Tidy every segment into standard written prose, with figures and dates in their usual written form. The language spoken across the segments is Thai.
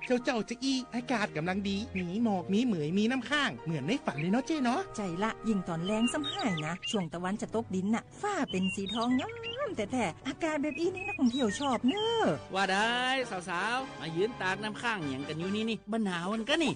เจ้าจะอากาศกำลังดีมีหมอกมีเหมยมีน้ำข้างเหมือนในฝันเลยเนาะเจ้เนาะใจละยิ่งตอนแรงซ้ำหายนะช่วงตะวันจะตกดินน่ะฟ้าเป็นสีทองงามแต่อากาศแบบนี้นักท่องเที่ยวชอบเนอะว่าได้สาวๆมายืนตากน้ำข้างอย่างกันอยู่นี่บ้านหนาวมันก็นี่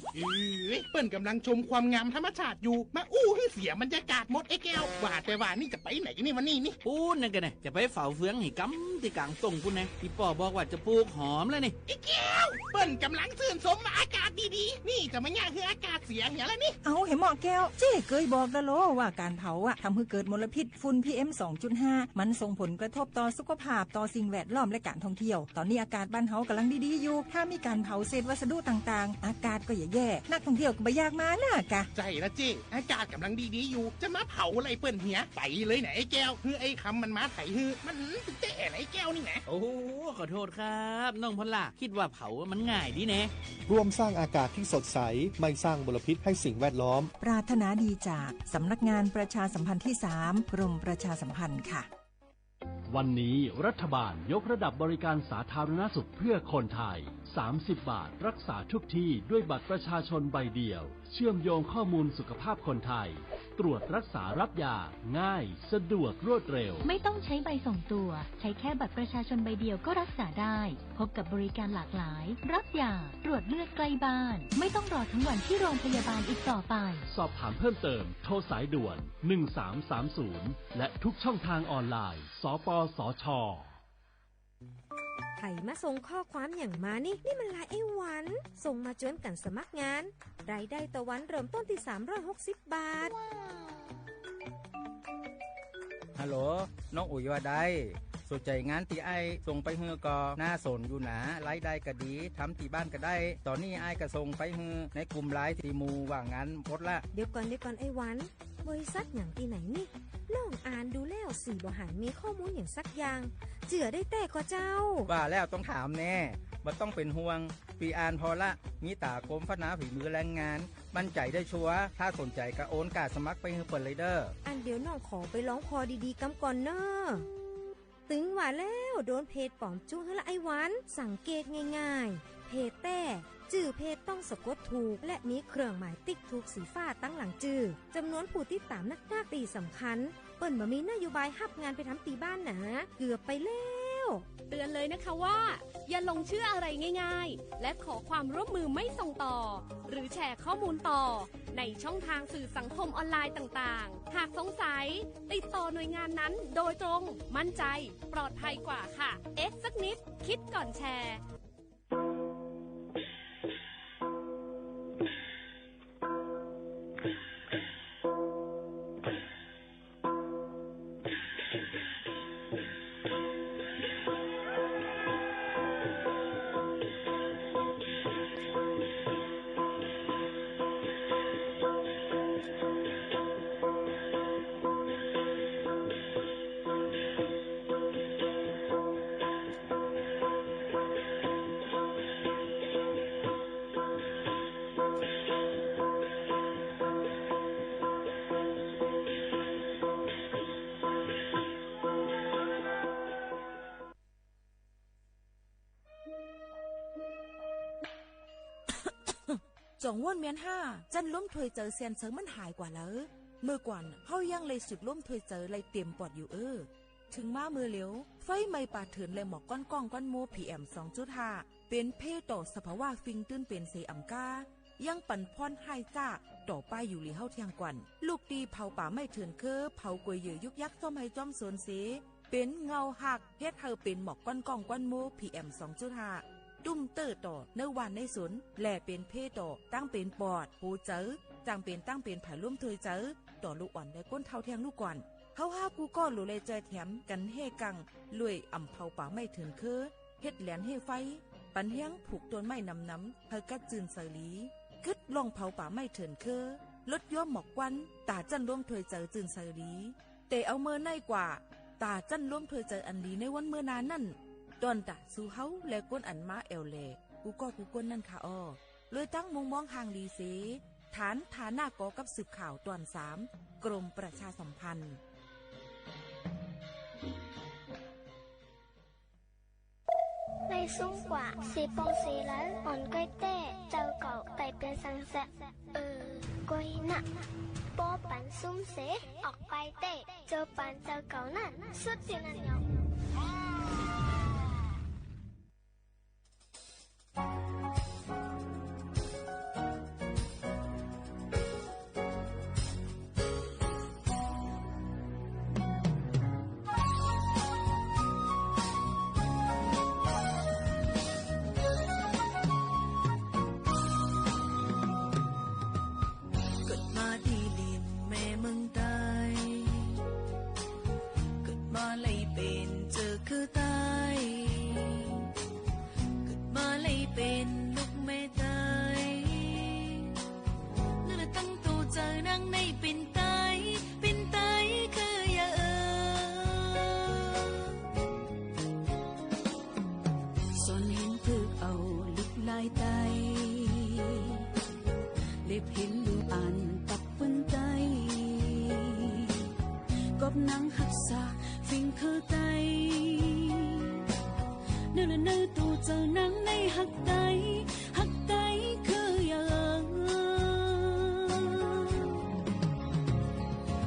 เปิ้นกำลังชมความงามธรรมชาติอยู่มาให้เสียบรรยากาศหมดไอ้แก้วว่าแต่ว่านี่จะไปไหนนี่วันนี้นี่พูดนั่นกันไงจะไปเฝ้าเฟืองให้กำที่กลางตรงพูดไงพี่ป่อบอกว่าจะปลูกหอมเลยนี่ไอ้แก้วเปิ้นกำลังชื่นชมอากาศดีๆนี่จะไม่ยากคืออากาศเสียอย่างแล้วนี่เอาเห็นหมอแก้วเจ๊เคยบอกแล้วโลว่าการเผาทำให้เกิดมลพิษฝุ่น PM 2.5 มันส่งผลกระทบต่อสุขภาพต่อสิ่งแวดล้อมและการท่องเที่ยวตอนนี้อากาศบ้านเฮากำลังดีๆอยู่ถ้ามีการเผาเศษวัสดุต่างๆอากาศก็แย่นักท่องเที่ยวก็บ่อยากมาน่ะกะใจละเจ๊อากาศกำลังดีๆอยู่จะมาเผาอะไรเปิ้นเหียไปเลยไหนไอ้แก้วคือไอ้คำมันมาไถฮือมันเจ๊ไอ้แก้วนี่นะโอ้ขอโทษครับน้องพลล่าคิดว่าเผามันง่ายดีแน่ร่วมสร้างอากาศที่สดใสไม่สร้างมลพิษให้สิ่งแวดล้อมปรารถนาดีจากสำนักงานประชาสัมพันธ์ที่ 3 กรมประชาสัมพันธ์ค่ะวันนี้รัฐบาลยกระดับบริการสาธารณสุขเพื่อคนไทย30 บาทรักษาทุกที่ด้วยบัตรประชาชนใบเดียวเชื่อมโยงข้อมูลสุขภาพคนไทยตรวจรักษารับยาง่ายสะดวกรวดเร็วไม่ต้องใช้ใบส่งตัวใช้แค่บัตรประชาชนใบเดียวก็รักษาได้พบกับบริการหลากหลายรับยาตรวจเลือดใกล้บ้านไม่ต้องรอทั้งวันที่โรงพยาบาลอีกต่อไปสอบถามเพิ่มเติมโทรสายด่วน1330และทุกช่องทางออนไลน์สปสช.ไผ่มาส่งข้อความอย่างมานี่มันลายไอ้หวันส่งมาจวนกันสมัครงานรายได้ต่อวันเริ่มต้นที่360 บาทฮัลโหลน้องอุ๋ยว่าได้สนใจงานที่ไอ้ส่งไปเฮือก็น่าสนอยู่นะรายได้ก็ดีทำที่บ้านก็ได้ตอนนี้ไอ้ก็ส่งไปเฮือในกลุ่มไลน์ที่มูว่างานหมดละเดี๋ยวก่อนไอ้หวันบริษัทอย่างที่ไหนนี่ลองอ่านดูแล้วสี่บ่หันมีข้อมูลอย่างสักอย่างเจือได้แต่ก็เจ้าว่าแล้วต้องถามแน่บ่ต้องเป็นห่วงปีอ่านพอละมีตากรมพัฒนาฝีมือแรงงานมั่นใจได้ชัวร์ถ้าสนใจก็โอนการสมัครไปเฮือเปิดเลยเด้ออันเดี๋ยวน้องขอไปร้องคอดีๆกำก่อนเนอะตึงว่าแล้วโดนเพจปลอมจู้ให้ละไอ้หวันสังเกตง่ายๆเพจแต่ชื่อเพจต้องสะกดถูกและมีเครื่องหมายติ๊กถูกสีฟ้าตั้งหลังชื่อจำนวนผู้ติดตามนักตีสำคัญเปิ้นบ่มีนโยบายรับงานไปทำตีบ้านนะเกือบไปแล้วเตือนเลยนะคะว่าอย่าลงชื่ออะไรง่ายๆและขอความร่วมมือไม่ส่งต่อหรือแชร์ข้อมูลต่อในช่องทางสื่อสังคมออนไลน์ต่างๆหากสงสัยติดต่อหน่วยงานนั้นโดยตรงมั่นใจปลอดภัยกว่าค่ะสักนิดคิดก่อนแชร์จงว่นเมียนห้าจันล้มถวยเจอเซียนเซิงมันหายกว่าแล้วเมื่อก่อนเฮายังเลยสุดล้มถวยเจอเลยเตรียมปอดอยู่ถึงมามือเหลียวไฟไม่ป่าเถือนเลยหมอกก้อนก้องก้อนโม PM 2.5 เป็นเพต่อสภาวะฟิงตื้นเป็นเซอัมกายังปั่นพ่อนไฮจ้าต่อไปอยู่หลีเฮาเทียงกวันลูกตีเผาป่าไม่เถือนเผากวยเหยื่อยุกยักส้มให้จ้อมสวนเสเป็นเงาหักเฮ็ดเฮาเป็นหมอกก้อนก้องก้อนโม PM 2.5ดุ้มเตอร์ต่อเนื้อวานในสนแหล่เป็นเพต่อตั้งเป็นปอดหูเจอจังเป็นตั้งเป็นผายร่วมเทยเจอต่อลูกอ่อนได้ก้นเท่าแทงลูกก่อนเฮาห้ากูก็หลุเลยใจแถมกันเฮกังลุยอ่ำเผาป่าไม่ถึงเฮ็ดแหลนเฮไฟปันเฮียงผูกต้นไม้น้ำเฮกัดจืนเสลีกึดลองเผาป่าไม่ถึงลดย่อมหมอกควันตาจันร่วมเทยเจอจืนเสลีแต่เอาเมื่อในกว่าตาจันร่วมเทยเจออันดีในวันเมื่อนานนั่นตอนตะสู้เฮาและก้นอันมาแอวแลกูก้นนั่นค่ะเลยตั้งมุงมองห่างลีเสฐานฐานะกอกับสืบข่าวตอน3กรมประชาสัมพันธ์ ในสูงกว่า4 ปอง 4 แล้วอ่อนก้อยเต้เจ้าเก่าไต่เป็นสังแสก้อยหนักโป้ปันซุ้มเสออกไปเต้เจ้าปันเจ้าเก่านั่นสุดที่นั่นยองนังหักษาฟิงคือไตเนื้อเนื้อตูเจอนังในหักไตคืออย่าง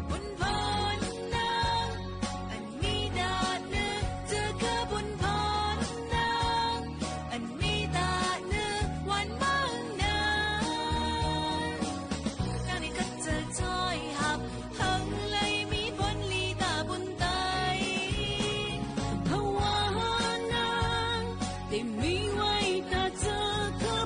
บุญพรนางอันมีดาเนื้อเจอคือบุญพรนางอันมีดาเนื้อวันบ้างนางนี่ก็เจอช้อยหับทั้งเลยมีผลลีตาบุญไตภาวนางได้มีไว้ตาเจอคือ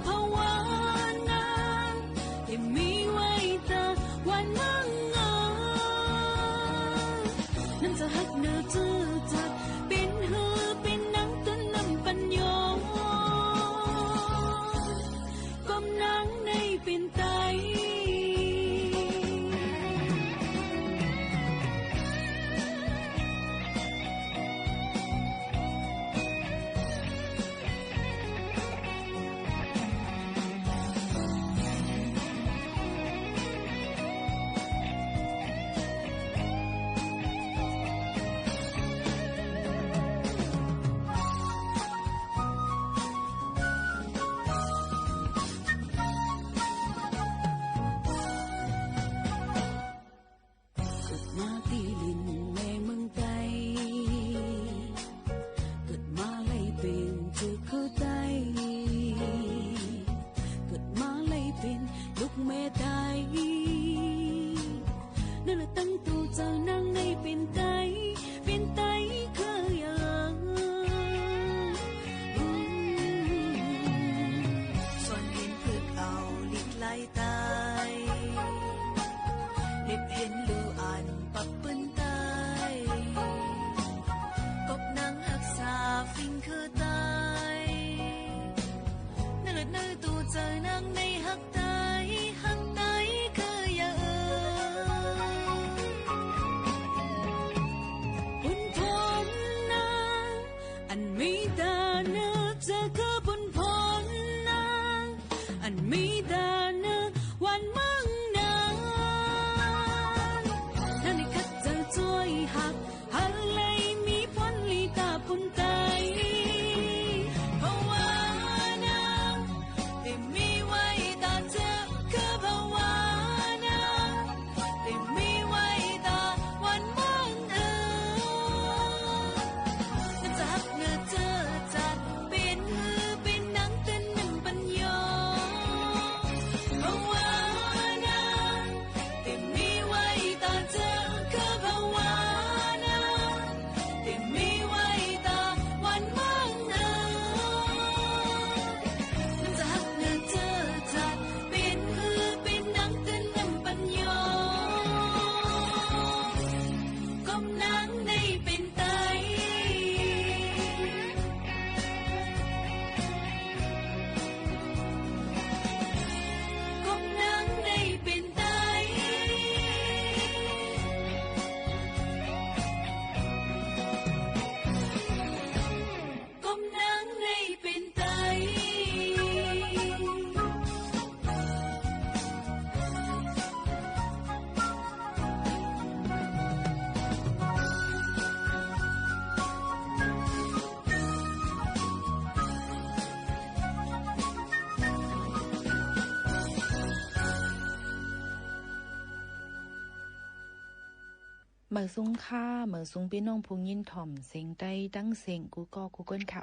มื่อซุงค่าเมื่อซุงพี่น้องพุงยินถ่อมเสียงใดดังเสียงกูก็กูเกิลค่ะ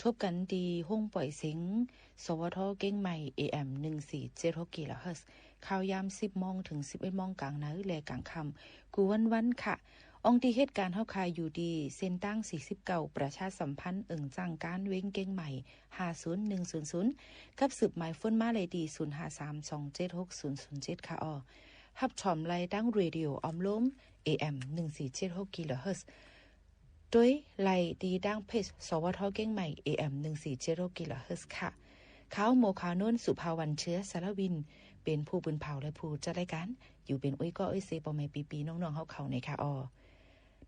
ทบกันดีห้องปล่อยเสียงสวทเก้งใหม่ AM 1476กิโลเฮิรตซ์ข่าวยาม10 โมงถึง 11 โมงกลางนาและกลางค่ำกูวันค่ะองค์ที่เหตุการณ์เฮาคายอยู่ดีเส้นตั้ง49ประชาสัมพันธ์จ้างการเว้งเก้งใหม่50100กับสืบหมายฟ้นมาเลยดี0532760007ค่ะฮับชอมไลดังเรดิโอออมล้ม AM 1476กิโลเฮิรตซ์โดยไล่ดีดังเพจสวทเก้งใหม่ AM 1476กิโลเฮิรตซ์ค่ะเขาโมคาโนนสุภาวันเชื้อสารวินเป็นผู้ปืนเผาและผู้จัดรายการอยู่เป็นอุ้ยก็อุ้ยเซปอมปีน้องๆเฮาเขาในค่ะ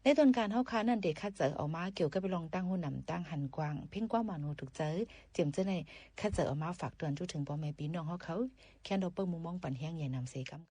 ในต้นการเฮาค้านั่นเด็กคัดเจอออกมาเกี่ยวกับไปลองตั้งหูนำตั้งหันกว้างเพ่งกว้างมาโนถูกเจอเจียมเจอในคัดเจอออกมาฝากเตือนจุถึงพ่อแม่พี่น้องเฮาเขาแค่ดอกเปิ้งมุมมองปันแห้งใหญ่นำเสกำ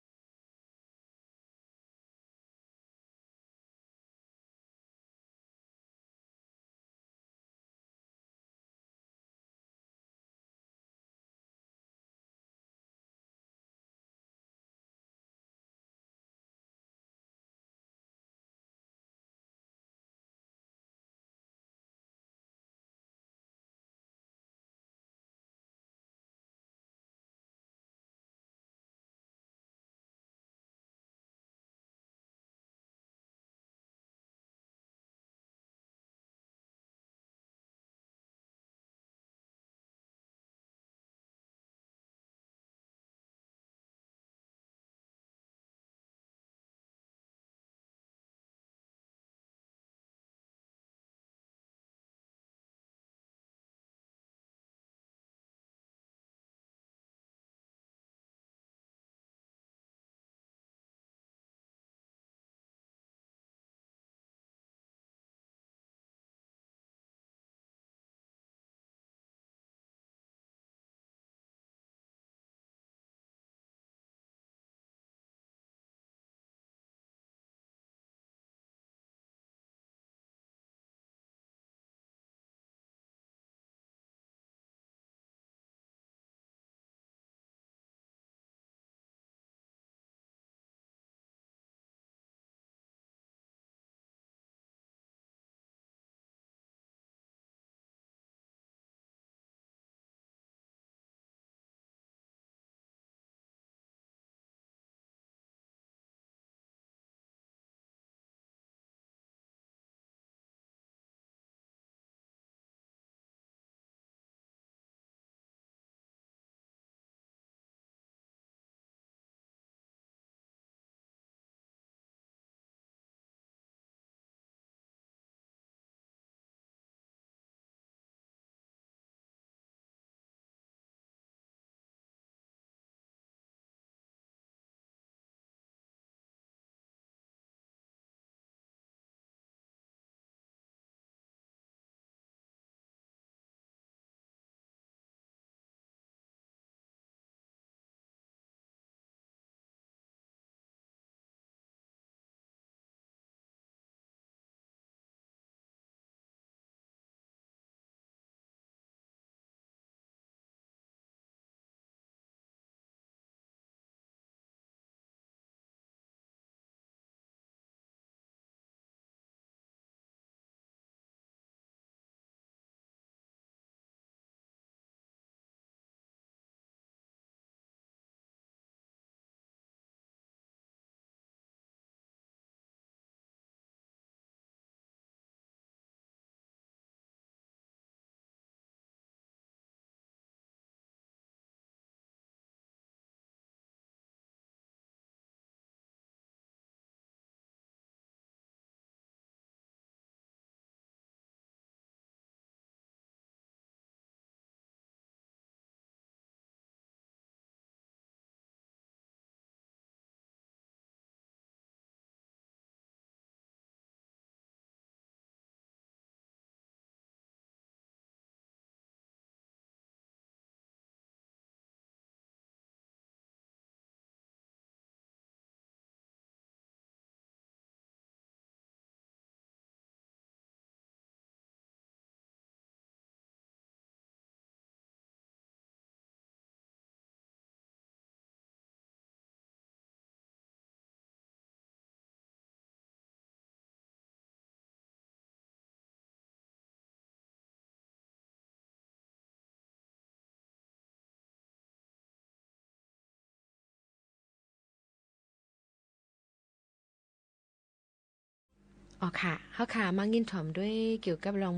อ๋อค่ะเฮาค่ะมังยินถ่อมด้วยเกี่ยวกับลอง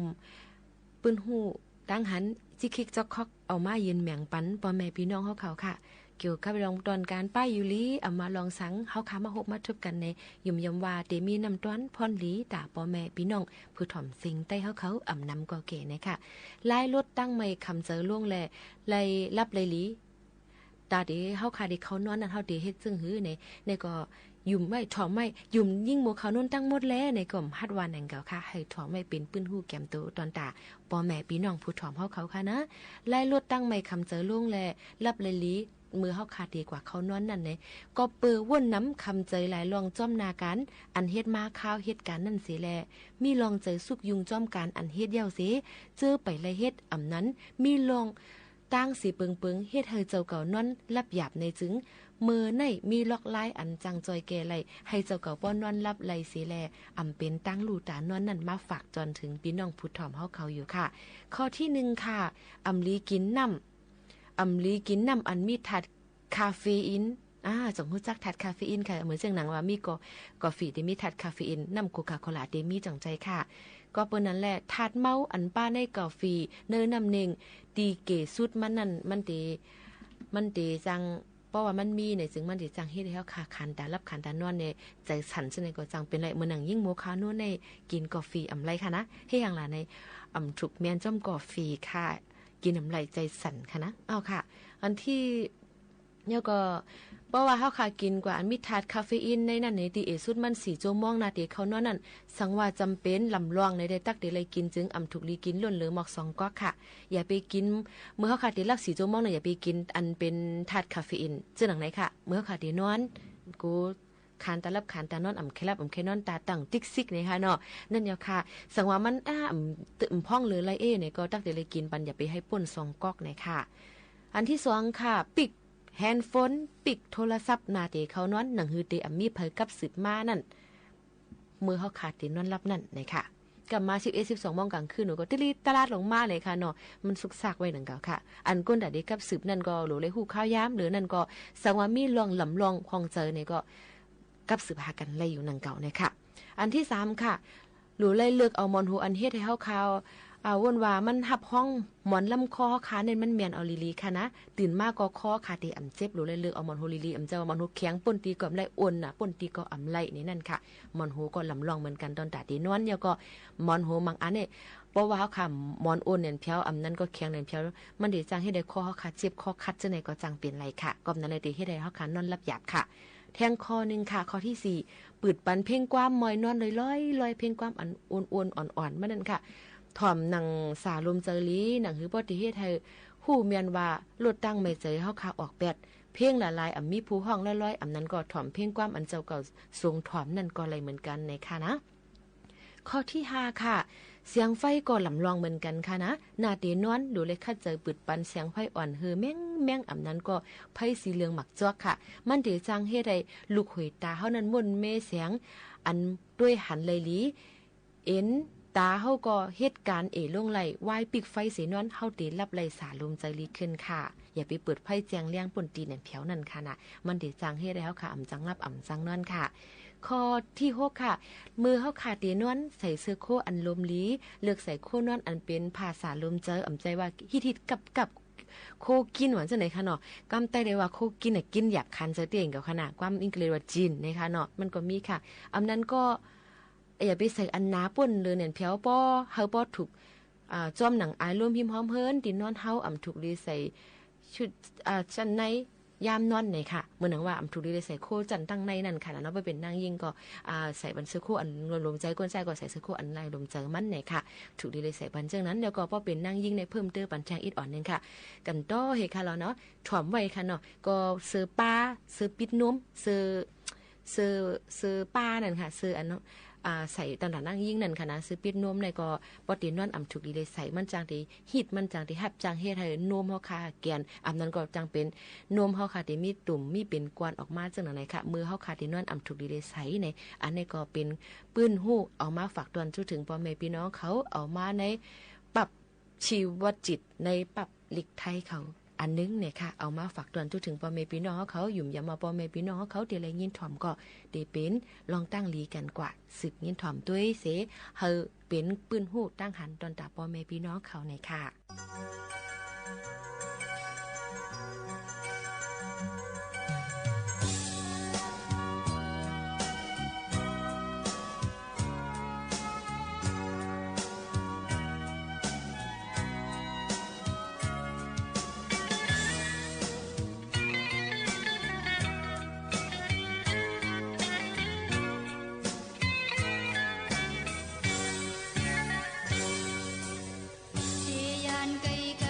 ปืนหูดังหันจิคิกจอกคอกเอามายืนแหม่งปันพ่อแม่พี่น้องเฮาเขาค่ะเกี่ยวกับลองตอนการป้ายยูลีเอามาลองสังเฮาค่ะมาฮบมาทุบกันในยุ่มยำว่าเตมีนำต้อนพรหลีตาพ่อแม่พี่น้องผู้ถ่อมสิงใต้เฮาเขาอำนำก่อเก๋นะคะลายรถตั้งไม่คำเจอล่วงแลไลรับไลหลีตาเดเฮาค่ะเดเขานอนนั่นเฮาเดเฮ็ดจึงหือในก็ยุ่มไม่ถ่อมไม่ยุ่มยิ่งหมู่เขานุ่นตั้งหมดแล้วในกล่อมฮัดวานแห่งเก่าค่ะให้ถ่อมไม่เป็นปื้นหู้แก้มโตตอนตาพ่อแม่พี่น้องผู้ถ่อมเฮาเขาค่ะนะไล่รถตั้งไม่คำเจอล่วงแลรับไลหลีมือเฮาขาดดีกว่าเขานอนนั่นเนี่ยก็เปื้อว่นน้ำคำเจยหลายลองจ้อมนาการอันเฮ็ดมาข้าวเฮ็ดการนั่นสิแลมีลองเจยสุกยุงจ้อมการอันเฮ็ดเย้าเสเจอไปไลเฮ็ดอำนั้นมีลองตั้งสีเปิงเฮ็ดให้เจ้าเก่านอนรับหยาบในจึงมือในมีล็อกลายอันจังจอยแก่ไหลให้เจ้าเก่าป้อนนอนรับไหลสิแลอำเป็นตั้งลูตานอนนั่นมาฝากจนถึงพี่น้องผู้ถ่อมเฮาเขาอยู่ค่ะข้อที่1ค่ะอำลีกินน้ำอำลีกินน้ำอันมีถัดคาเฟอีนจงรู้จักถัดคาเฟอีนค่ะเหมือนเสียงหนังว่ามีกาแฟที่มีถัดคาเฟอีนน้ำโคคาโคล่าเดมีจังใจค่ะก็เปิ้นนั่นแหละถัดเมาอันป้าในกาแฟเนยน้ำเน่งตีเกสุดมันนั่นมันเตจังเพราะว่ามันมีในซึ่งมันสิจังเฮ็ดให้เฮาค่ะคันตารับคันตานอนในใจสั่นซั่นก็จังเป็นไรเหมือนหนังยิ่งโมคาโนในกินกาแฟอำไรค่ะนะเฮ็ดหยังล่ะในถูกแม่นจ้อมกาแฟค่ะกินอำไรใจสั่นค่ะนะเอาค่ะอันที่เนี่ยก็เพราะว่าเฮาค่ะกินกว่าอันมีถาดคาเฟอีนในนั้นในตีเอสุดมัน4ชั่วโมงนาทีเขานอนนั่นสังว่าจำเป็นลำลองในได้ตักได้เลยกินจึงถูกลีกินล้นเหลือหมอก2ก๊อกค่ะอย่าไปกินเมื่อเฮาค่ะได้รัก4ชั่วโมงน่ะอย่าไปกินอันเป็นถาดคาเฟอีนจึงหนังไหนค่ะเมื่อเฮาค่ะได้นอนกูคานตาลับคานตานอนแค่นอนตาตั้งติ๊กซิกนี่ค่ะเนาะนั่นยาค่ะสังว่ามันตึมพ่องหรือไรเนี่ยก็ตักได้เลยกินปันอย่าไปให้ป่น2ก๊อกนี่ค่ะอันที่2ค่ะปิกแฮนด์โฟนปิกโทรศัพท์นาเตเขานอนหนังฮือเตมีเผยกับสืบมานั่นมือเขาขาดเตนอนรับนั่นนะคะกลับมา11-12 โมงกลางคืนหนูก็ตลาดลงมาเลยค่ะเนาะมันสุกซากไว้หนังเก่าค่ะอันก้นดาเดกับสืบนั่นก็หลูเลยหูข้าวยามหรือนั่นก็สังว่ามีลองลำลองคองเจอเนี่ยก็กับสืบหากันไล่อยู่หนังเก่านะคะอันที่3ค่ะหลูเลยเลือกเอามอนหูอันเฮ็ดให้เฮาข่าววนว่ามันหับห้องหมอนลำคอขาเน้นมันเมียนเอาลีค่ะนะตื่นมากก็คอขาเตอำเจ็บหรือเลยเลือกเอาหมอนโฮลีอำเจ้ามอนโฮแข็งป่นตีก็อำไลอ่อนน่ะป่นตีก็อำไลนี่นั่นค่ะหมอนโฮก็ลำลองเหมือนกันตอนตาตีนอนเนี่ยก็หมอนโฮบางอันเนี่ยเพราะว่าเฮาค่ะหมอนอ่อนเนี่ยเพียวอำนั้นก็แข็งเนี่ยเพียวมันได้จังให้ได้คอเฮาขาเจ็บคอคัดจังได๋ก็จังเป็นไรค่ะก็นั้นเลยติให้ได้เฮาขานอนหลับหยาบค่ะแทงคอนึงค่ะข้อที่4ปืดปันเพ่งความมอยนอนลอยๆเพ่งความอันอ้วนๆอ่อนๆมานั่นค่ะถ่อมหนังสาลมเจอลีหนังหือปฏิเฮ็ดให้ฮู้เมียนว่าลดตั้งไม่เจอเฮาคาออกแปดเพ่งละลายมีผู้ห้องลอยๆนั้นก็ถ่อมเพ่งความอันเจ้าเก่าทรงถ่อมนั่นก็เลยเหมือนกันในค่ะนะข้อที่5ค่ะเสียงไฟก็ลำลองเหมือนกันค่ะนะนาเตนอนดูเลยคัดเจอปึดปันเสียงไฟอ่อนเฮอแม่งนั้นก็ไผสีเหลืองหมักจอกค่ะมันเดจังเฮ็ดให้ลูกหวยตาเฮานั้นม่นเมเสียงอันด้วยหันไหลลีเอ็นตาเฮาก็เหตุการณ์ลงไหลวายปิกไฟเสนอนเฮาเตรับไหลสาลมใจลีขึ้นค่ะอย่าไปเปิดไฟแจงเลี้ยงป่นตีเนี่ยแผวนั่นค่ะนะมันเดจังเฮ็ดให้เฮาค่ะจังรับจังนอนค่ะข้อที่6ค่ะมือเฮาขาเตนอนใส่เสื้อโคอันลมลีเลือกใส่โคนอนอันเป็นภาษาลมเจอใจว่าฮิตกับโคกินหวานจังไหนค่ะเนาะกำไต้ได้ว่าโคกินน่ะกินหยาบคันเจอเตียงกับขนาดความอังกฤษว่าจีนนะคะเนาะมันก็มีค่ะนั้นก็อย่าไปใส่อันหนาป่นเลยเนี่ยเพียวป้อเฮาป้อถูกจอมหนังอายรวมพิมพ์หอมเฮินตีนอนเฮาถูกดีใส่ชุดชั้นในยามนอนเนี่ยค่ะเหมือนหนังว่าถูกดีใส่โคจันตั้งในนั่นค่ะเนาะไปเป็นนางยิ่งก็ใส่บันเสื้อโคอันลมใจก้นใจก็ใส่เสื้อโคอันลายลมใจมันเนี่ยค่ะถูกดีใส่บันเจ้านั้นเดี๋ยวก็ป้อเป็นนางยิ่งในเพิ่มเติมปันแจงอิดอ่อนนึงค่ะกันต้อเฮค่ะเราเนาะถ่อมไว้ค่ะเนาะก็เสื้อป้าเสื้อปิดนมเสื้อป้านั่นค่ะเสื้ออันเนาะใส่ต่างๆนั่งยิ่งนั่นค่ะนะซื้อปิดนมในก็ปอตีนอนถูกดีเลยใส่มันจังที่ฮิตมันจังที่ฮับจังเฮ็ดให้นมเฮาค่ะแกนนั้นก็จังเป็นนมเฮาค่ะที่มีตุ่มมีเป็นกวนออกมาจังไหนค่ะมือเฮาค่ะที่นอนถูกดีเลยใส่ในอันนี้ก็เป็นปื้นฮู้เอามาฝากตอนจุถึงพ่อแม่พี่น้องเขาเอามาในปรับชีวจิตในปรับหลีกไทยเขา อันนึงเนี่ยค่ะเอามาฝากเตือนถึงพ่อแม่พี่น้องเขาหยุ่มอย่ามาพ่อแม่พี่น้องเขาเดี๋ยวอะไรยินถ่อมก็เดเป็นลองตั้งลีกันกว่าศึกยินถ่อมด้วยเสเฮอเป็นปืนหูตั้งหันตอนตาพ่อแม่พี่น้องเขาในค่ะเจียนไก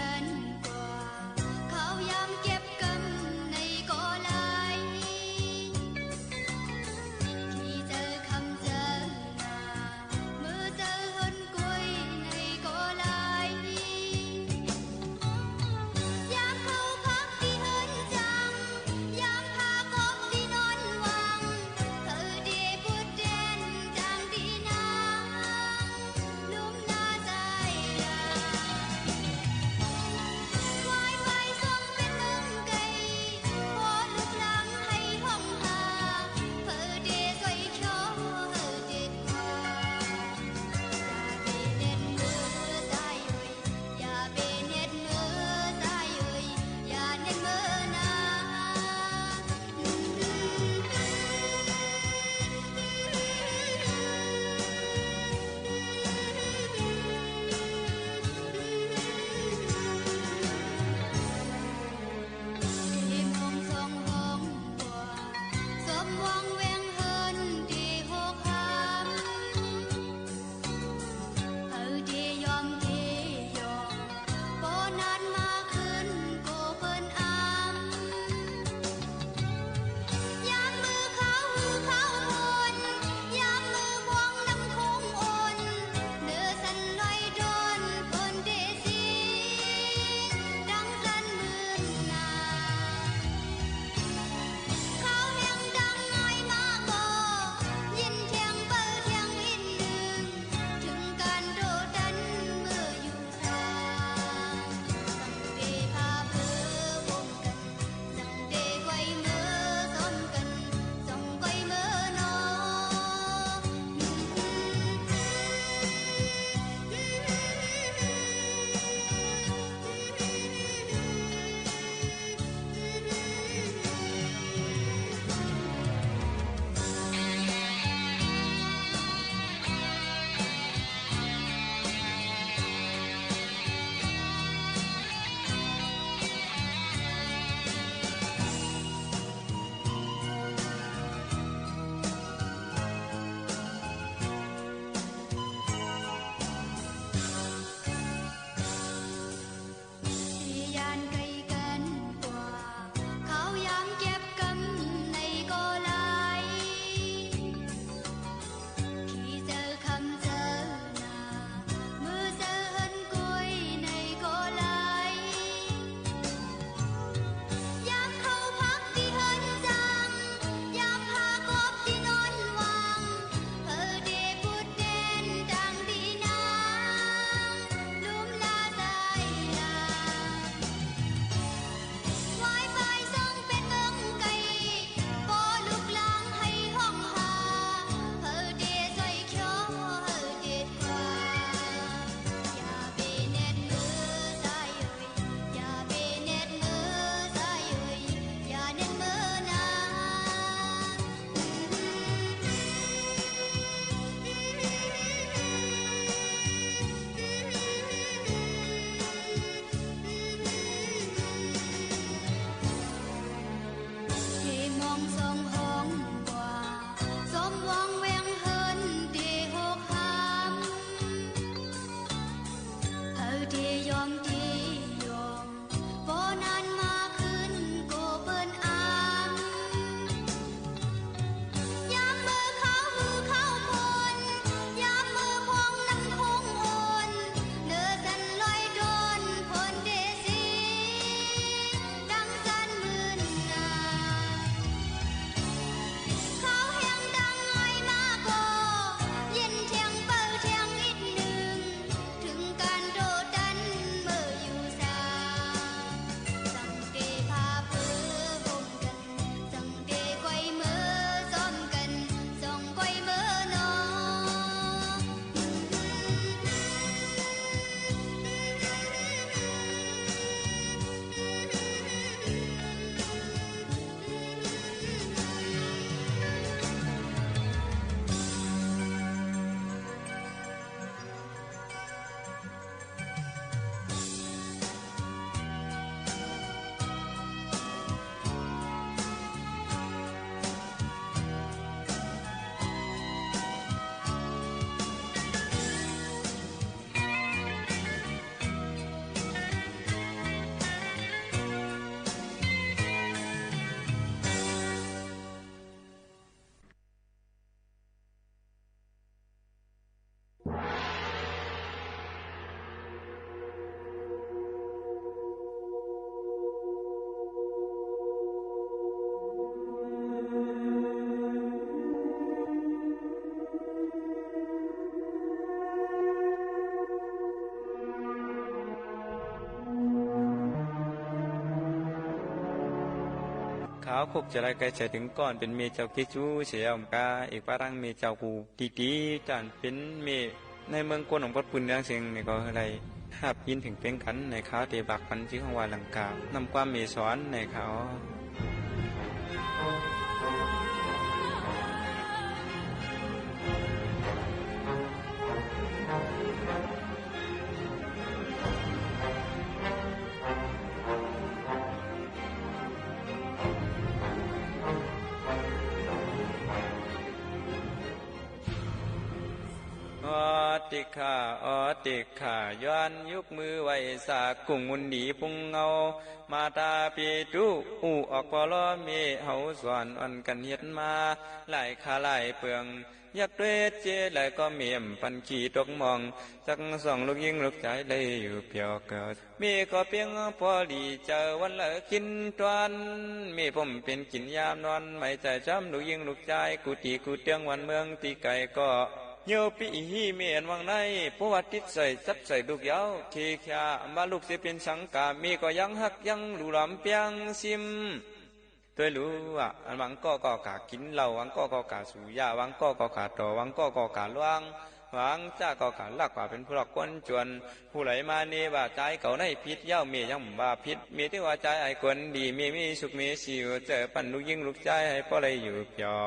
ขาวคุกจะไรไกลใจถึงก่อนเป็นเมเจ้าเกจูเสียอมกาเอกปารังเมเจ้ากูตีจานเป็นเมในเมืองกวนของพัดปืนเรื่องเสียงในก็อะไรหาบยินถึงเป็นกันในขาวเตบักพันที่ของวาลังกานำความเมสอนในขาวติขาติขาย้อนยุกมือไว้สากุ่งมุนดีพุงเงามาตาปีจุอูออกพอล้อเมเฮาสอนอ่อนกันเฮ็ดมาหลายขาหลายเปลืองยักเวทเจหลายก็เมียมพันขี่ตกมองจักส่องลูกยิงลูกใจเลยอยู่เปียวเกิดมีก็เพียงพอดีเจอวันละกินตวนมีผมเป็นกินยามนอนไม่ใจจำลูกยิงลูกใจกูตีกูเตียงวันเมืองตีไก่ก็เยาปีฮีเมียนวังในผู้วัดติดใส่ซัดใส่ลูกยาวเคขยามาลูกเสียเป็นสังกามีก็ยังหักยังหลูหลำเปียงซิมตัวรู้ว่าวังก็กากินเหล้าวังก็กาสูยาวังก็กาต่อวังก็กาล่วงวังจ้าก็กาลักว่าเป็นผู้หลักคนจวนผู้ไหลมาเนว่าใจเก่าในพิษเย้าเมียยังบ่าพิษมีที่ว่าใจไอ้คนดีมีสุขมีสิวเจอปั่นลูกยิงลูกใจให้พ่อเลยอยู่เปียว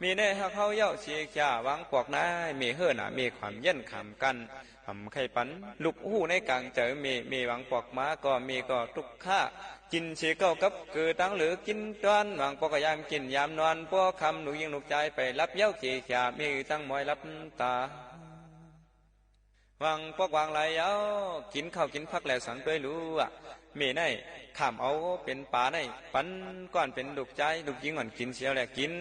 มีในหักเขาเย้าเสียข่าวังปอกนายมีเฮือหนามีความเย็นขำกันทำไข่ปันลูกหูในกลางเจอมีวังปอกม้าก็มีก็ทุกข้ากินเสียเก้ากับคือตั้งหรือกินตอนวังปอกยามกินยามนอนพวกคำหนูยิงลูกใจไปรับเย้าเสียข่ามีตั้งมอยรับตาวังพวกวางไหลเย้ากินข้าวกินพักแล้วสังด้วยรู้มีในขามเอาเป็นป่าในปันก่อนเป็นลูกใจลูกยิงก่อนกินเสียวแหละกิน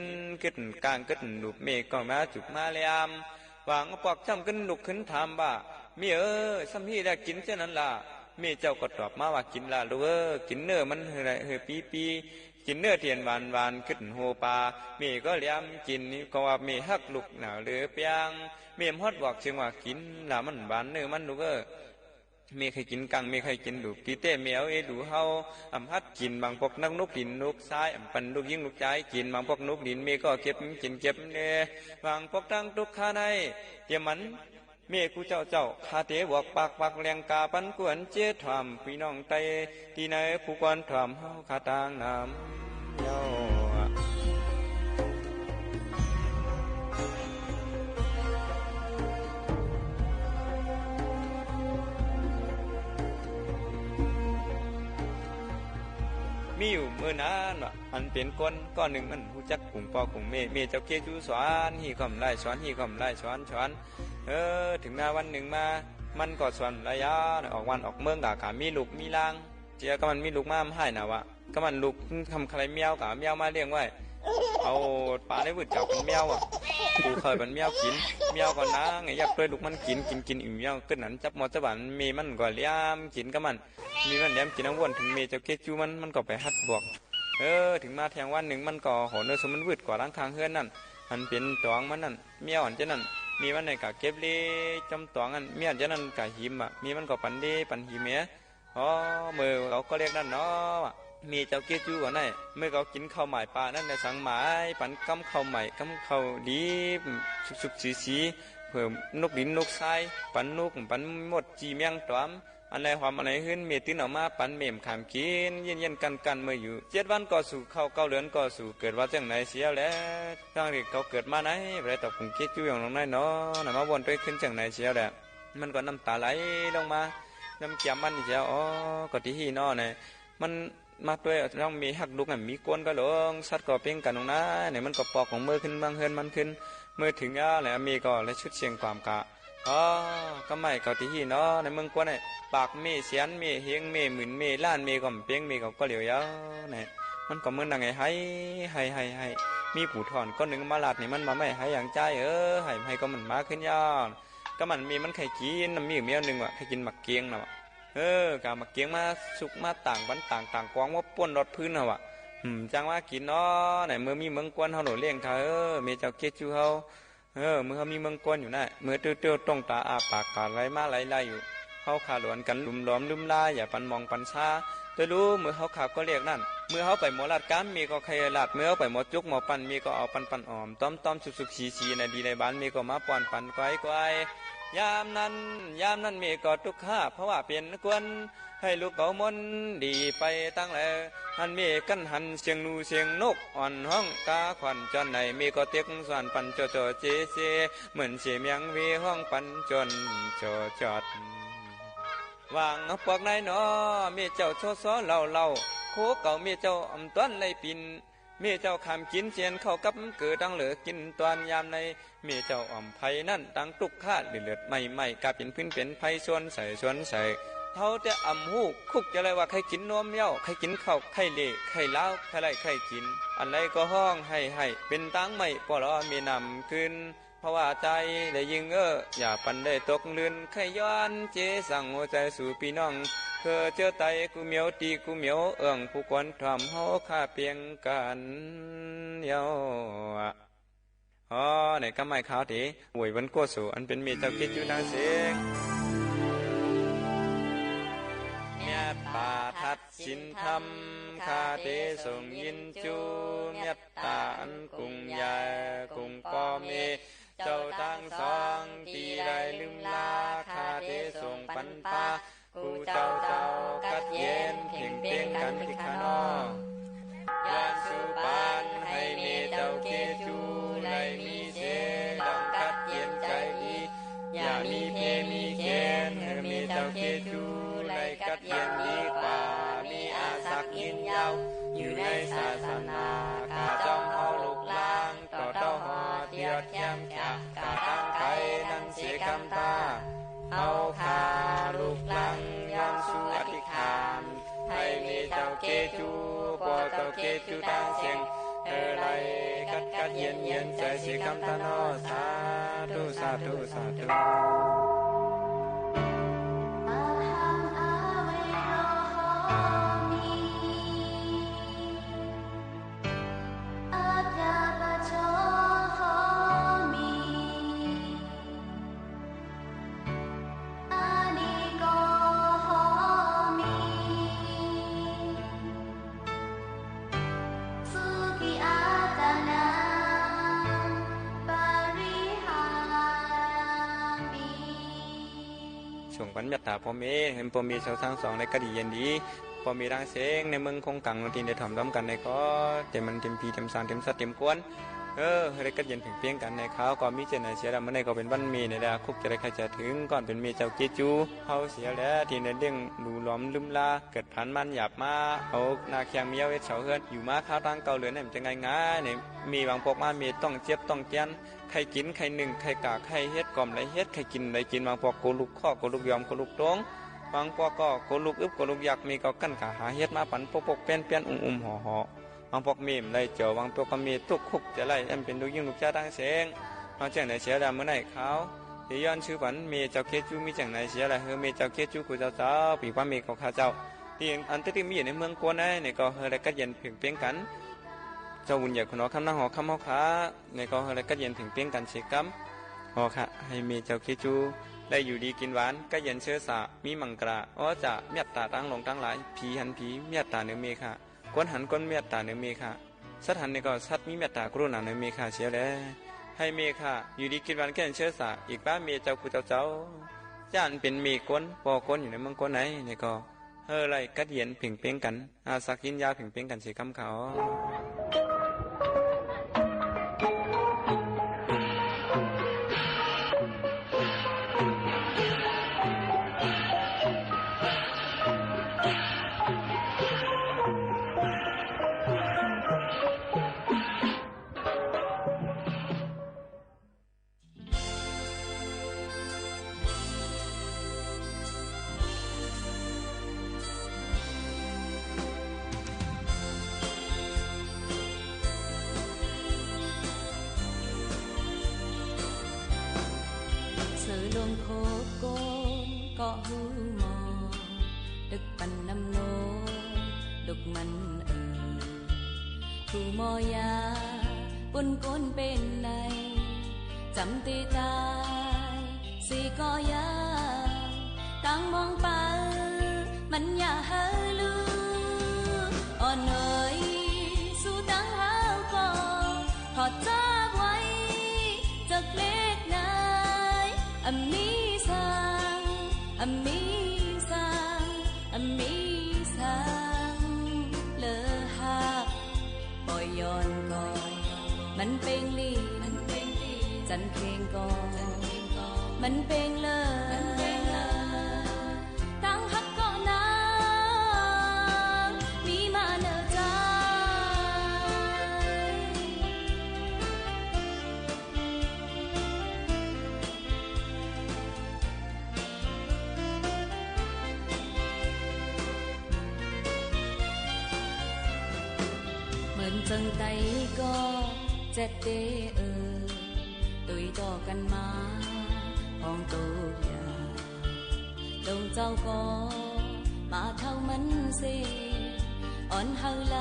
กึศกลางกึศลูกเมฆก็มาจุกมาเลยวางปอกจำขึ้นลูกขึ้นถามว่ามีสัมพีได้กินเช่นนั้นล่ะมีเจ้าก็ตอบมาว่ากินละลูกกินเนื้อมันเฮปีกินเนื้อเทียนหวานขึ้นโฮปามีก็เลี้ยมกินนี่ก็ว่ามีฮักลูกหนาวหรือเปียงมีฮอดบอกเชียงว่ากินละมันหวานเนื้อมันลูกมีใครกินกังมีใครกินดูตีเต้เมียวดูเฮาอำฮัดกินบางพวกนักนกดินนกซ้ายอำปันลูกยิงลูกใจกินบางพวกนกดินมีก็เก็บกินเก็บเนี่ยบางพวกตั้งทุกข้าในเยี่ยมันเมียกูเจ้าคาเตบวกปากแรงกาปันกวนเจี๊ยถามพี่น้องไตที่ไหนผู้กวนถามเฮาคาตางน้ำเย้ามีอยู่เมื่อนานอันเป็นก้อนหนึ่งมันหูจักกุ่งปอกุ่งเมเจ้าเกจูสอนหีคำไล่สอนหีคำไล่สอนถึงหน้าวันหนึ่งมามันก็สอนระยะออกวันออกเมืองกะมีลูกมีลางเจ้าก็มันมีลูกมาให้นะวะก็มันลูกทำใครเมียวกะเมียวมาเลี้ยงไว้เอาปลาได้วืดจับเป็นเมียวกูเคยเป็นเมียวกินเมียวก่อนนะไงอยากเลยลูกมันกินอิ่มเมียวขึ้นนั้นจับมอจับบันมีมันก็เลี้ยมกินก็มันมีมันเลี้ยมกินน้ำวนถึงเมเจ้าเกจูมันก็ไปฮัดบวกถึงมาแทงวันหนึ่งมันก็โหนสมันวืดกว่าล้างคางเฮือนนั่นมันเป็นตองมันนั่นเมียวอ่อนเจ้านั่นมีมันในกะเก็บเล่จำตองอันเมียเจ้านั่นกะหิมมีมันก็ปันเล่ปันหิมเมียมือเขาก็เรียกนั่นเนาะมีเจ้าเกจูก่อนได้เมื่อเขากินข้าวใหม่ปลานั่นในสังหมายปันกำข้าวใหม่กำข้าวดีสุกสีเพิ่มนกดินนกทรายปันนกปันหมดจีเมียงตอมอันไรความอะไรขึ้นเมตินออกมาปันเมมขามกินเย็นกันเมื่ออยู่7 วันก็สู่เข้า9 เดือนก็สู่เกิดว่าจังไหนเสียแล้วตั้งแต่เขาเกิดมาไหนไปตอบผงเกจูอย่างน้องน้อยเนาะมาวนไปขึ้นจังไหนเสียแล้วมันก็น้ำตาไหลลงมาน้ำเกียมมันเสียก็ที่หีนอเนี่ยมันมาด้วยต้องมีหักลูกมีก้นก็หลงสัตว์ก็เพ่งกันตรงนั้นเนี่ยมันก็ปอกของมือขึ้นบางเฮือนมันขึ้นมือถึงย่าแล้วมีก็เลยชุดเชียงความกะก็ไม่เกาที่หีเนาะในเมืองกวนเนี่ยปากมีเสียนมีเฮงมีหมื่นมีล้านมีก็เพ่งมีก็เหลียวยาเนี่ยมันก็เหมือนดังไงให้มีผู้ถอนก้อนหนึ่งมาลาดนี่มันมาไม่ให้อย่างใจให้ก็มันมาขึ้นย่าก็มันมีมันไข่กินมันมีอยู่เมียวหนึ่งไข่กินหมักเกียงนะกามาเกียงมาสุกมาต่างบันต่างกวางว่าป้วนรถพื้นเหรอจังว่ากินเนาะไหนเมื่อมีเมืองกวนเขาหนูเลี้ยงเขามีเจ้าเกจูเขาเมื่อเขามีเมืองกวนอยู่น่ะเมื่อเตี้ยวต้องตาอาปากกาไหลมาไหลอยู่เขาขาหลวนกันลุ่มล้อมลุ่มลายอย่าปันมองปันซา ตัวรู้มือเขาขับก็เรียกนั่นมือเขาไปหมอลาดก้ามมีก็ใครลาดมือเขาไปหมอจุกหมอปันมีก็เอาปันออมต้มสุกสีในดีในบ้านมีก็มาปันไกวยามนั้นมีก็ทุกข้าเพราะว่าเปลี่ยนกวนให้ลูกเก่ามนดีไปตั้งแล้วหันมีกันหันเสียงนูเสียงนกอ่อนห้องกาขวัญจนไหนมีก็เตียกสวนปันโจเจเหมือนเสียงยังวีห้องปันจนจอดวางพวกนายหนอมีเจ้าโชซ้อเล่าโคเก่ามีเจ้าอำต้นไล่ปินมีเจ้าขามกินเสียนเข้ากับเกิดดังเหลือกินตอนยามในมีเจ้าอ่อมไผ่นั่นดังตุกข้าเลือดไม่กาเป็นพื้นเป็นไผ่ชวนใส่เท่าแต่อ่ำหูคุกจะเลยว่าใครกินนมเย้าใครกินข้าวใครเละใครเล้าใครไรใครกินอันไรก็ห้องให้เป็นตังไม่ปลอมีนำขึ้นเพราะว่าใจได้ยิงอย่าปันได้ตกลื่นใครย้อนเจสั่งหัวใจสู่พี่น้องเธอเจอไตกูเหมียวตีกูเหมียวผู้ควรทำเฮาข้าเพียงกันเย้าในกำไม้ขาวตีหวยวันกัวสู่อันเป็นมีเจ้าคิดอยู่นางเสียงเมียตาทัดสินธรรมคาเตส่งยินจูเมียตาอันกุงยากุงปอเมเจ้าทั้งสองตีได้ลืมลาคาเตส่งปันปากูเจ้ากัดเย็นเพ่งเพ่งกันพิคานอยานสุปานให้มีเจ้าเกจูไลมีเสดองกัดเย็นใจดีอย่ามีเพมีเกนให้มีเจ้าเกจูไลกัดเย็นดีกว่ามีอาศักยินยาวอยู่ในศาสนาข้าจ้องเฮาลูกลางต่อเต้าหอเทียดแย้มจากกาตั้งไก่นั้นเสียคำตาเฮาขาลูกลังยังสู่อธิษฐานให้มีเจ้าเกจูปอเจ้าเกจูดังเสียงไรกัดเย็นใจสิคำตานอสาธุส่งปัญญาตาพ่อเมเห็นพ่อเมชาวทั้งสองในกระดีเย็นดีพ่อเมดังเสียงในเมืองคงกังทีในถ่อมร้อมกันในก็เต็มมันเต็มพีเต็มสารเต็มสัตว์เต็มกวนได้กระเย็นถึงเพียงกันในเขาก็มีเจนในเสียดำมันในก็เป็นวันมีในดาคุกจะได้ใครจะถึงก่อนเป็นเมเจ้าเกจูเขาเสียแล้วทีในเรื่องดูล้อมลืมลาเกิดพันมันหยาบมาเอานาเคียงเมียวเวทเฉาเฮือนอยู่มาข้าวทางเก่าเหลือเนี่ยมันจะง่ายเนี่ยมีบางพวกมามีต้องเจ็บต้องเจียนใครกินใครหนึ่งใครกากใครเฮ็ดกล่อมไรเฮ็ดใครกินไรกินบางพวกโกลุกข้อโกลุกยอมโกลุกตรงบางพวกก็โกลุกอึบโกลุกยักมีก็กั้นขาหาเฮ็ดมาปันปกเปี้ยนห่อบางพวกมีมไรเจียวบางพวกก็มีตุกคุกจะไรแอมเป็นลูกยิ่งลูกจ้าตั้งเสียงบางเจ้าไหนเสียดำเมื่อไหร่เขาที่ย้อนชื่อฝันมีเจ้าเกจูมีจังไหนเสียอะไรมีเจ้าเกจูกูเจ้าปีว่ามีของข้าเจ้าที่อันที่มีอยู่ในเมืองกวนในก็เฮได้กัดเย็นเพียงเพียงกันเจ้าบุญใหญ่คนน้อคำนั่งหอคำหอขาในก็เฮได้กัดเย็นเพียงเพียงกันเสียกัมหอค่ะให้มีเจ้าเกจูได้อยู่ดีกินหวานกัดเย็นเชื้อสามีมังกราจะเมียตาตั้งลงตั้งหลายผีหันผีเมียตาเนื้อเมฆะก้นหันก้นเมียตาเนื้อเมฆะสัตว์หันในก็สัตว์มีเมตตากรุณาเนื้อเมฆะเสียแล้วให้เมฆะอยู่ดีกินหวานกัดเย็นเชื้อสาอีกบ้านเมเจ้ากูเจ้าย่านเป็นเมก้นปอก้นอยู่ในเมืองก้นไหนในก็ไรกัดเย็นเพ่งเพ่งกันอาสักยินยาเพ่งเพ่งกันเสียคำเขาลวงโคโกก็หูมอดึกปันน้ำโนดุกมันถูมอยาปนก้นเป็นในจำตีตายสีก็ยาตั้งมองไปมันอย่าเฮลือ Amazing เลอฮักปอยย้อนก่อนมันเป็นลีจันเพลงก่อนมันเป็นเลยตั้งฮักก็นางมีมาเนอใจเหมือนจังใดก็เจ็ดเดตุยต่อกันมาห้องตัวยาลงเจ้าก็มาเท่ามันเสอ่อนเฮาไหล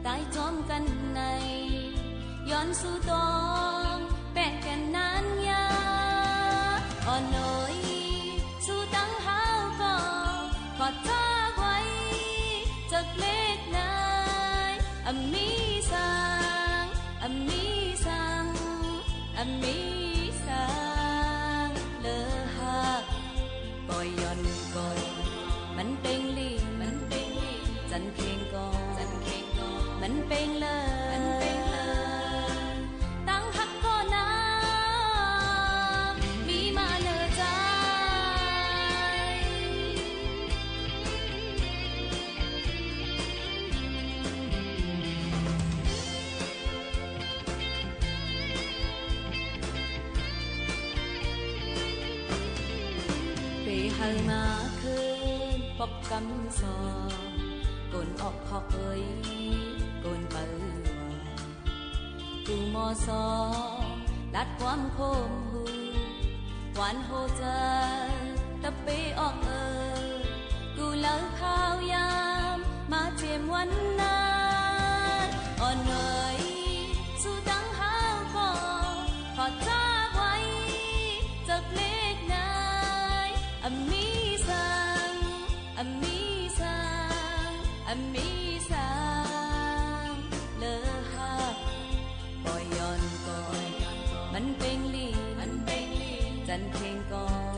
ตายจอมกันในย้อนสู่ตองแปะกันนานยาอ่อนน้อยสู่ตั้งเฮาก็ขอจ้าไว้จากเล็กนายมีสังมีสังเลอฮักปอยย้อนก่อนมันเป็นลีจันเพลงก่อนมันเป็นเลยตั้งฮักก็นามีมาเนอใจเฮามาคืนปอกกำซอกนออกขอกเอ้ยกนเปิดกูมอซอลัดความโคมหูหวานโฮเจอตะเปออกกูเลิกข้าวยามมาเจียมวันนั้นอ่อนหน่อยสู้ตั้งห้าวก็ขอจ้าไว้จากเล็กนายมีสังเลอฮักปอยย้อนก่อนมันเป็นลีจันเพลงก่อน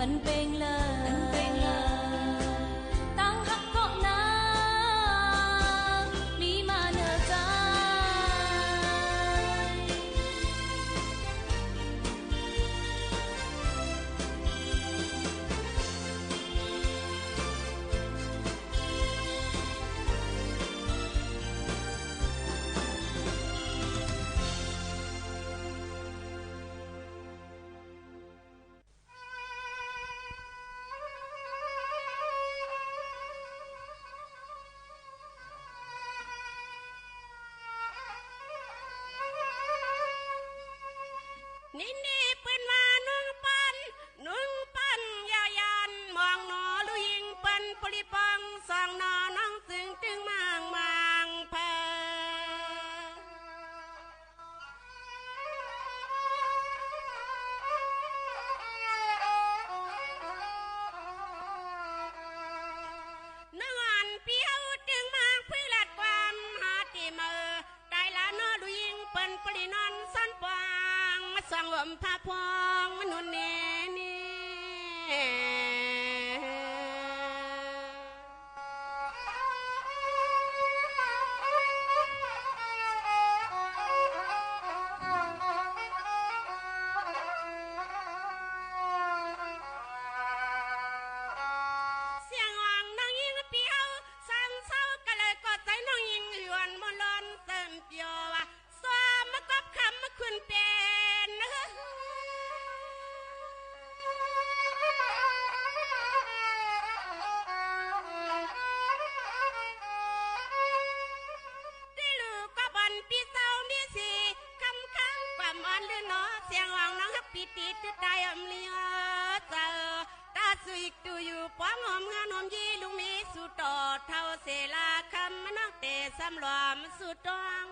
มันเป็นเลยตั้งฮักก็นางมีมาเนอใจนี่ปืนมานุ่งปันยายันมองหนอลุยิงปันปริปังสองนอน้องตึงมางเพนอนเปียวตึงมางพิลัดความหาติเมอไกลละนอลุยิงปันปรินอนสันปางสังวมพาพองมนุนเนนี่เสียงอ่องน้องยิงเปียวสังเศร้าก็เลยกอดใจน้องยิงหยวนมลอนเติมเปียวว่าซ้อมมากอบคำมาคุณเป็นที่ลูกก็บันปีเศร้ามีสีคำค้างความอ่อนหรือเนาะเสียงอ่องน้องฮักปีติดใจอมเลียเจอตาสุยตูอยู่ป้องหอมงานหอมยีลุงมีสุดต่อเท่าเสลาคำมันนอกเตะสำรวมสุดตอง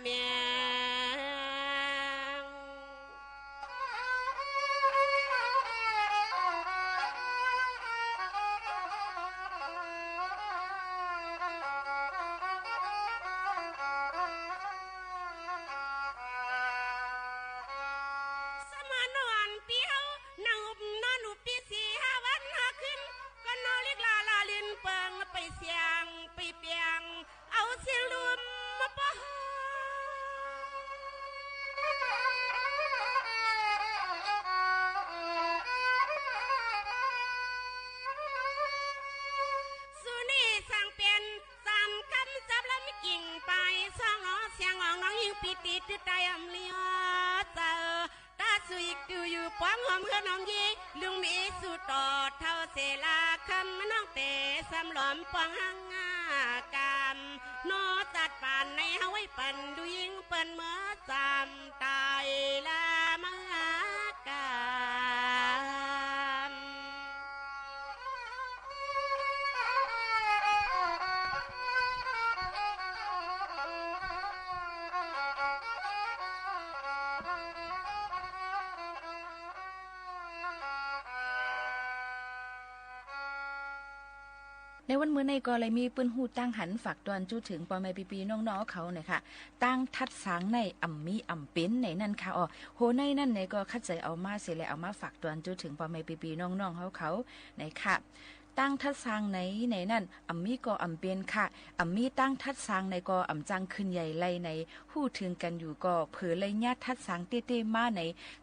เมียง สมานวันเปียวนางอุบนอนอุบ อมเฮือนน้องยีลุงมีสุดต่อเท่าเสลาคำน้องเตะสำหลอมปองหังงากามนอตัดป่านในเฮาไว้ปันดูยิงเปิ้นเมื่อจำตายละมากามในวันมื้อในก็เลยมีปืนหูตั้งหันฝากตอนจู้ถึงปอแม่ปีๆน้องๆเขาเนี่ยค่ะตั้งทัดสางในมีเป็นในนั่นค่ะอ๋อโหในนั่นในก็คัดใจเอามาเสร็จแล้วเอามาฝากตอนจู้ถึงปอแม่ปีๆน้องๆเขาในค่ะตั้งทัดสางในนั่นมีก็เป็นค่ะมีตั้งทัดสางในก็จังขึ้นใหญ่ไล่ในหู้ถึงกันอยู่ก็เผอเลยญาติทัดสางเต้ๆมาใน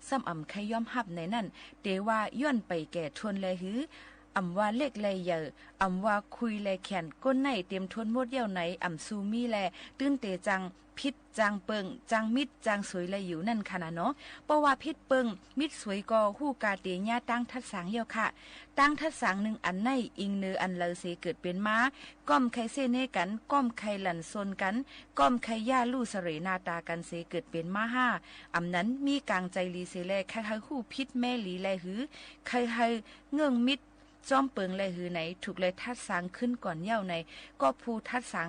ซ้ำใครย่อมหับในนั่นเตว่าย้อนไปแก่ทวนเลยหือว่าเล็กเลยเยอะว่าคุยเลยแขนก้นในเตรียมทวนหมดเยี่ยวไหนซูมีแลตื้นเตจังพิษจางเปิงจางมิดจางสวยเลยอยู่นั่นค่ะนะเนาะเพราะว่าพิษเปิงมิดสวยก็ฮู้กาเตียตั้งทัดสางเยี่ยวค่ะตั้งทัดสางหนึ่งอันในอิงเนืออันเลอเสเกิดเป็นม้าก้อมไข่เซเนกันก้อมไข่หลั่นซนกันก้อมไข่ย่าลู่เสรนาตากันเสเกิดเป็นม้าห้านั้นมีกลางใจลีเสแลใครฮู้พิษแม่ลีแลหือใครเงื่องมิดจอมเปิงเลยหือไหนถูกเลยทัดสังขึ้นก่อนเย่าในก็ภูทัดสัง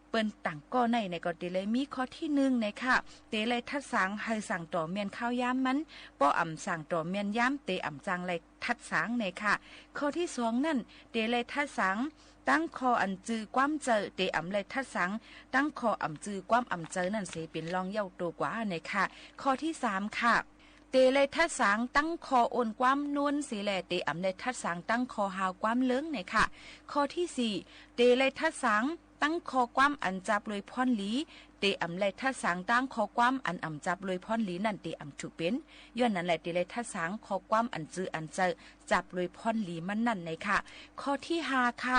เปิ้นต่างก็ในก็เตเลยมีข้อที่1ในค่ะเตเลยทัดสังให้สั่งต่อเมียนข้าวย้ำมันป้อสั่งต่อเมียนย้ำเตจังเลยทัดสังในค่ะข้อที่2นั่นเตเลยทัดสังตั้งคออันจือความเจอเตเลยทัดสังตั้งคอจือความเจอนั่นเสเป็นรองเย่าตัวกว่าในค่ะข้อที่3ค่ะเตเลยทัดสังตั้งคอโอนความนวลสีแลเตเลยทัดสังตั้งคอหาวความเลื้งในค่ะข้อที่4เตเลยทัดสังตั้งคอความอันจับเลยพรหลีเตเลยทัดสังตั้งคอความอันจับเลยพรหลีนั่นเตถูกเป็นย้อนนั้นแหละเตเลยทัดสังคอความอันจือเจอจับเลยพรหลีมันนั่นในค่ะข้อที่5ค่ะ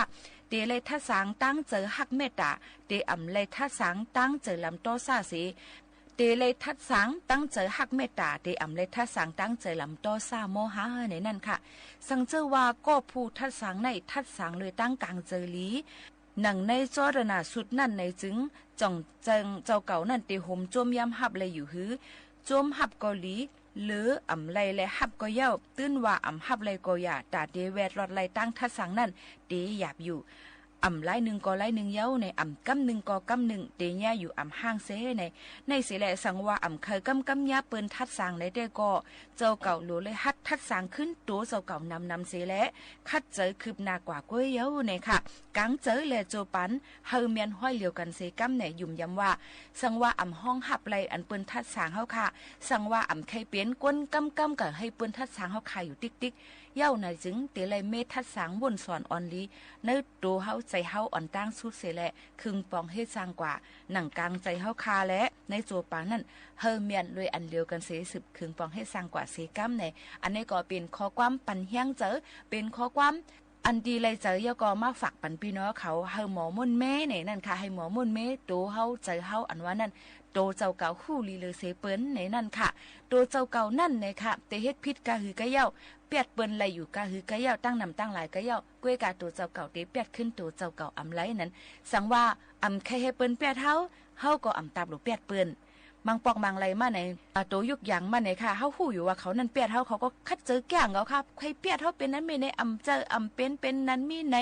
เตเลยทัดสังตั้งเจอหักเมตตาเตเลยทัดสังตั้งเจอลำโตซาเสเตเลยทัดสังตั้งเจอหักเมตตาเตเลยทัดสังตั้งเจอลำโตซาโมหะในนั่นค่ะสังเจอว่าก็ผู้ทัดสังในทัดสังเลยตั้งกลางเจอลีหนังในจอรณาสุดนั่นในจึงจ่องเจิงเจ้าเก่านั่นเตหมโจมย้ำหับเลยอยู่หือโจมหับเกาหลีหรือไรและหับก็เย้าตื้นว่าหับไรก็อย่าตาเดแวดรอดไรตั้งทัดสังนั่นเตหยาบอยู่ไล่หนึ่งก็ไล่หนึ่งเย้าในกำหนึ่งก็กำหนึ่งเตย่าอยู่ห้างเสในเสแหละสังว่าเคยกำยาเปิ้นทัดสางในได้ก็เจ้าเก่าหลูเลยฮัดทัดสางขึ้นตัวเจ้าเก่านำเสแหละคัดเจอคืบหน้ากว่าก้วยเย้าในค่ะกังเจอแลโจปันเฮาเมียนห้อยเหลียวกันเสกำไหนยุ่มย้ำว่าสังว่าห้องหับไรอันเปิ้นทัดสางเฮาค่ะสังว่าใครเปลี่ยนก้นกำกับให้เปิ้นทัดสางเฮาค่ะอยู่ติ๊กเย้าในจึงเตเลยเมทัดสางวนสอนออนลีในตัวเฮาใจเฮาอ่อนตั้งสุดเสแหละคึงปองเฮ็ดสร้างกว่าหนังกลางใจเฮาคาและในโจปางนั่นเฮอเมียนเลยอันเดียวกันเสสืบคึงปองเฮ็ดสร้างกว่าเสกัมในอันนี้ก็เป็นข้อความปันเฮียงเจอเป็นข้อความอันดีเลยเจอยก็มาฝากปันพี่น้องเขาเฮาหมอมุ่นแม่เนี่ยนั่นค่ะให้หมอมุ่นแม่โตเฮาใจเฮาอันว่านั่นโตเจ้าเก่าคู่ลีเลยเสเปิ้นในนั่นค่ะโตเจ้าเก่านั่นในค่ะแต่เฮ็ดพิษกะหือกะเย้าเปียดเปิ้นไหลอยู่กะหือกะเย้าตั้งนำตั้งหลายกะเย้ากล้วยกาตัวเจ้าเก่าเตเปียดขึ้นตัวเจ้าเก่าไหลนั้นสังว่าใครให้เปิ้นเปียดเฮาก็ตามหรือเปียดเปิ้นบางปอกบางไหลมาในโตยุกอย่างมาในค่ะเฮาฮู้อยู่ว่าเขานั่นเปียดเฮาเขาก็คัดเจอแก่งเขาครับใครเปียดเฮาเป็นนั้นมีในเจอเป็นนั้นมีใน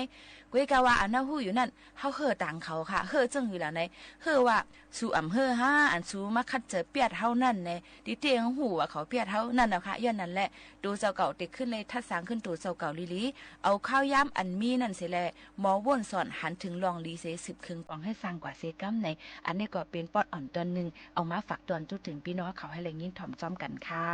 ก้วยกะว่าอันเฮาฮู้อยู่นั่นเฮาเฮ่อต่างเขาค่ะเฮ่อจึงอยู่แล้วในเฮ่อว่าสู่เฮ่อห้าอันสู่มาคัดเจอเปียดเฮานั่นในดิเตงฮู้ว่าเขาเปียดเฮานั่นน่ะค่ะย้อนนั่นแหละดูเจ้าเก่าติดขึ้นเลยทัดสางขึ้นตัวเจ้าเก่าลีเอาข้าวย้ำอันมีนั่นเสิแลหมอว่นสอนหันถึงลองลีเส10ครึ่งปองให้สร้างกว่าเซกัมในอันนี้ก็เป็นปอดอ่อนตอนนึงเอามาฝากตอนจุดถึงพี่น้องเขาให้แรงยิ่งถ่อมจ้อมกันค่ะ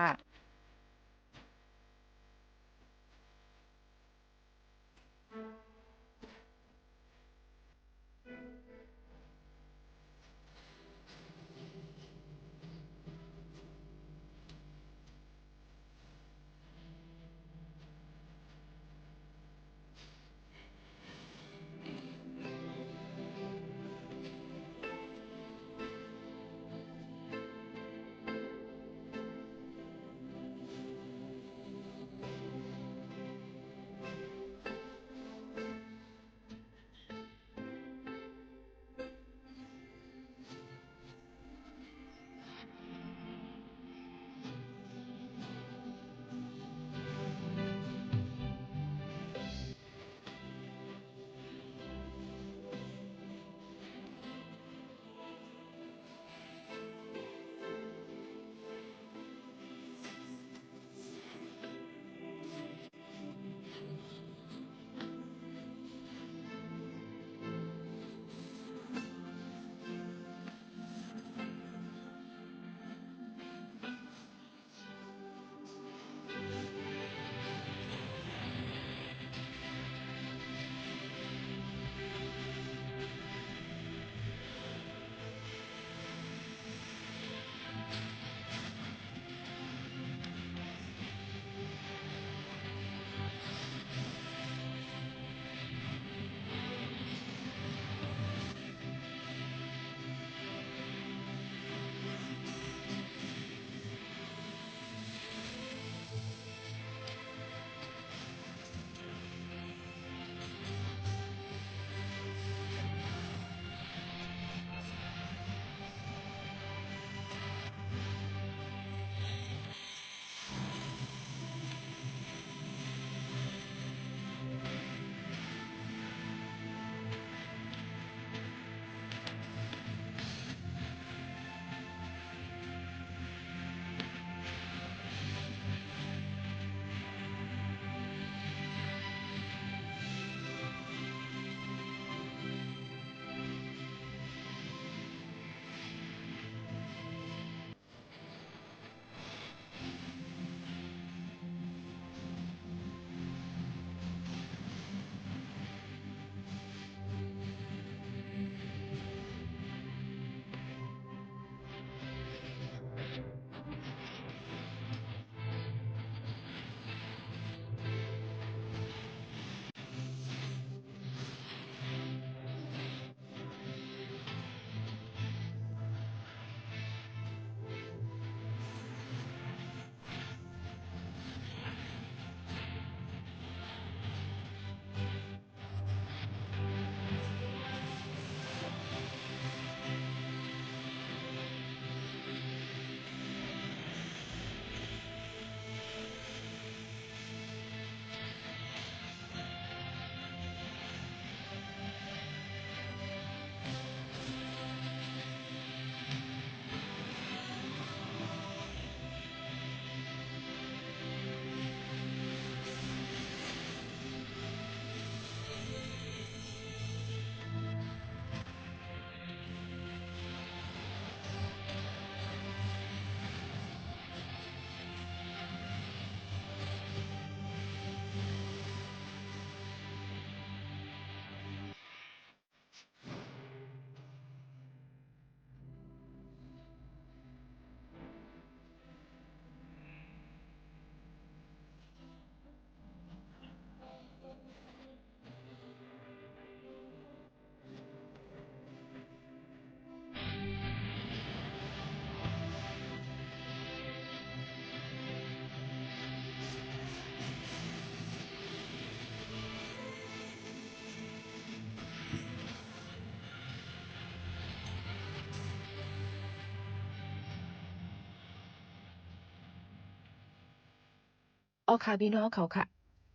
อค่ะพี่น้องเขาค่ะ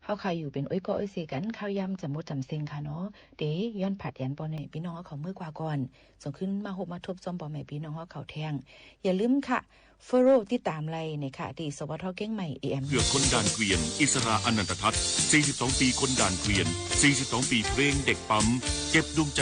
เฮาค่ะอยู่เป็นอ้อยก็อ้อยเสกันข้าวยำจำมดจำเซ็งค่ะเนาะเดย้อนผัดยันปอในพี่น้องเขาเมื่อกว่าก่อนส่งขึ้นมาหบมาทบจอมปอแม่พี่น้องเขาแทงอย่าลืมค่ะfollow ติดตามไลน์ในค่ะที่สวทเก้งใหม่ AM เพื่อคนด่านเกวียนอิสราอนันตทัศน์42 ปีคนด่านเกวียน42 ปีเพลงเด็กปั๊มเก็บดวงใจ